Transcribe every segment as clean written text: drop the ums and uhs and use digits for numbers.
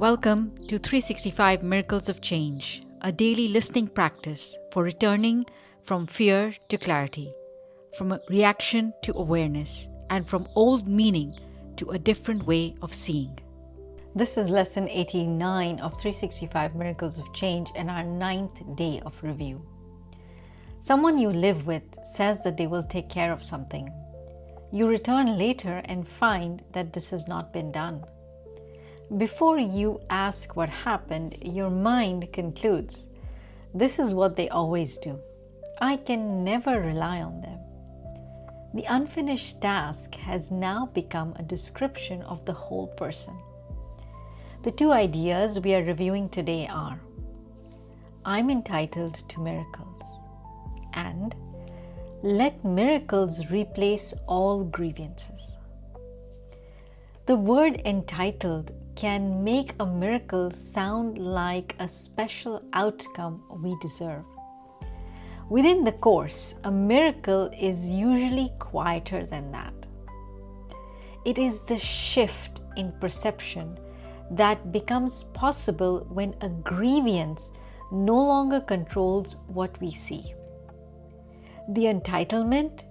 Welcome to 365 Miracles of Change, a daily listening practice for returning from fear to clarity, from reaction to awareness, and from old meaning to a different way of seeing. This is lesson 89 of 365 Miracles of Change and our 9th day of review. Someone you live with says that they will take care of something. You return later and find that this has not been done. Before you ask what happened, your mind concludes, this is what they always do. I can never rely on them. The unfinished task has now become a description of the whole person. The two ideas we are reviewing today are, I'm entitled to miracles, and let miracles replace all grievances. The word entitled can make a miracle sound like a special outcome we deserve. Within the Course, a miracle is usually quieter than that. It is the shift in perception that becomes possible when a grievance no longer controls what we see. The entitlement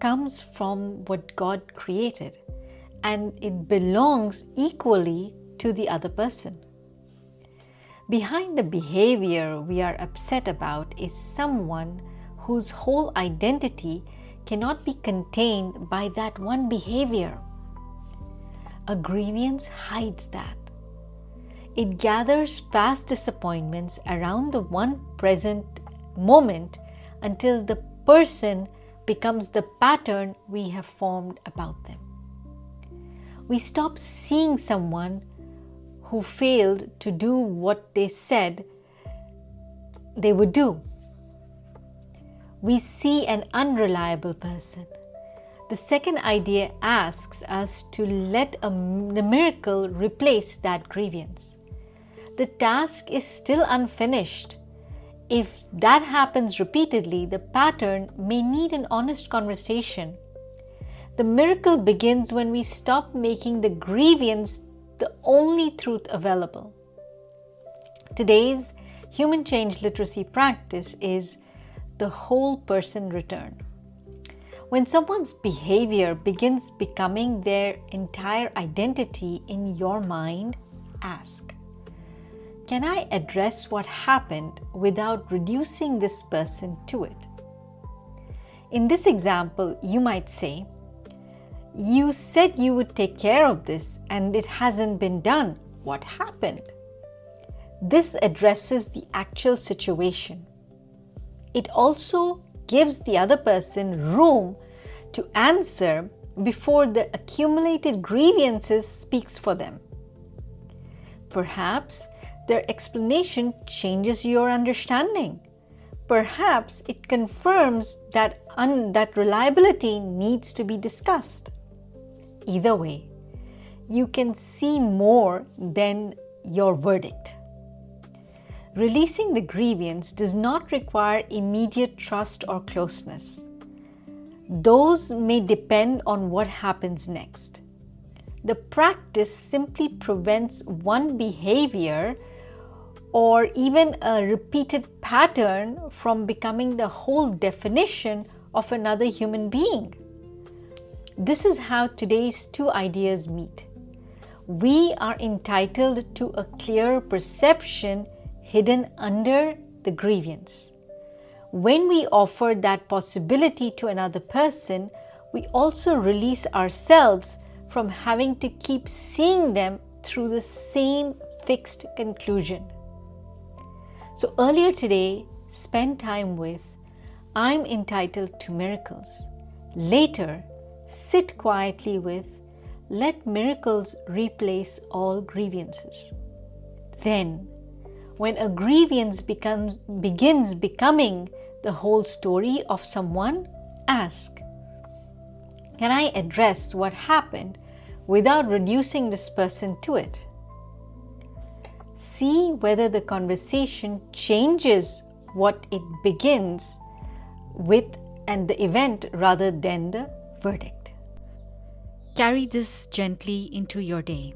comes from what God created, and it belongs equally to the other person. Behind the behavior we are upset about is someone whose whole identity cannot be contained by that one behavior. A grievance hides that. It gathers past disappointments around the one present moment until the person becomes the pattern we have formed about them. We stop seeing someone who failed to do what they said they would do. We see an unreliable person. The second idea asks us to let the miracle replace that grievance. The task is still unfinished. If that happens repeatedly, the pattern may need an honest conversation. The miracle begins when we stop making the grievance the only truth available. Today's human change literacy practice is the whole person return. When someone's behavior begins becoming their entire identity in your mind, ask, can I address what happened without reducing this person to it? In this example, you might say, you said you would take care of this and it hasn't been done. What happened? This addresses the actual situation. It also gives the other person room to answer before the accumulated grievances speaks for them. Perhaps their explanation changes your understanding. Perhaps it confirms that reliability needs to be discussed. Either way, you can see more than your verdict. Releasing the grievance does not require immediate trust or closeness. Those may depend on what happens next. The practice simply prevents one behavior or even a repeated pattern from becoming the whole definition of another human being. This is how today's two ideas meet. We are entitled to a clear perception hidden under the grievance. When we offer that possibility to another person, we also release ourselves from having to keep seeing them through the same fixed conclusion. So earlier today, spend time with, I'm entitled to miracles. Later, sit quietly with, let miracles replace all grievances. Then, when a grievance begins becoming the whole story of someone, ask, can I address what happened without reducing this person to it? See whether the conversation changes what it begins with and the event rather than the verdict. Carry this gently into your day.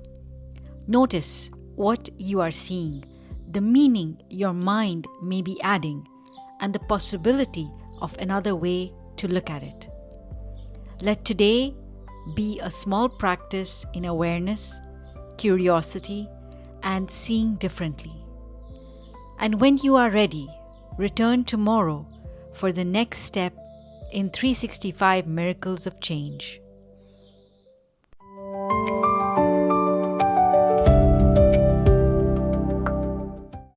Notice what you are seeing, the meaning your mind may be adding, and the possibility of another way to look at it. Let today be a small practice in awareness, curiosity, and seeing differently. And when you are ready, return tomorrow for the next step in 365 Miracles of Change.